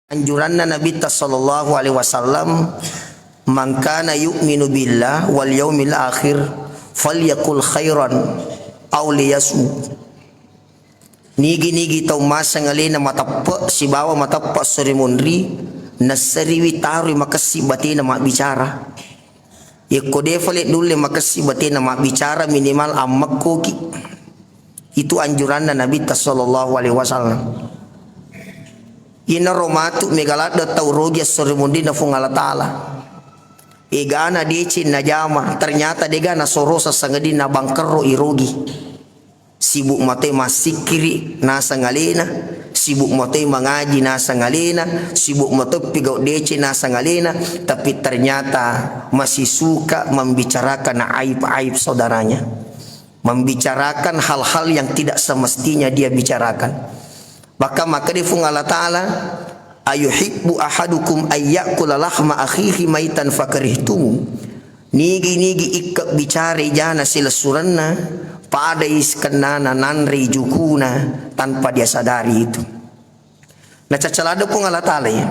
Anjuranna Nabi sallallahu alaihi wasallam, man kana yu'minu billah wal yaumil akhir falyakul khairan aw liyasmut. Nigi tau masa ngalena matappa si bawa matappa sore mondri nasariwi taru makasi batina mak bicara. Ya kode fale dulu makasi batina mak bicara minimal ammakko ki. Itu anjuranna Nabi sallallahu alaihi wasallam. Ina romatu megalada tau rogi sore mondri na fungala taala. Egana deci na jama ternyata dega na sorosa sangadi na bangkero irogi. Sibuk matay masikiri nasa ngalena, sibuk matay mangaji nasa ngalena, sibuk matay pigaw deci nasa ngalena, tapi ternyata masih suka membicarakan aib-aib saudaranya, membicarakan hal-hal yang tidak semestinya dia bicarakan. Maka di Allah Ta'ala, ayuhibbu ahadukum ayyakula lahma akhihi maitan fakarihtum. Nigi ikak bicara jana sila suranna pada iskanana nanri jukuna tanpa dia sadari itu. Nah cacalada pun Allah Ta'ala ya.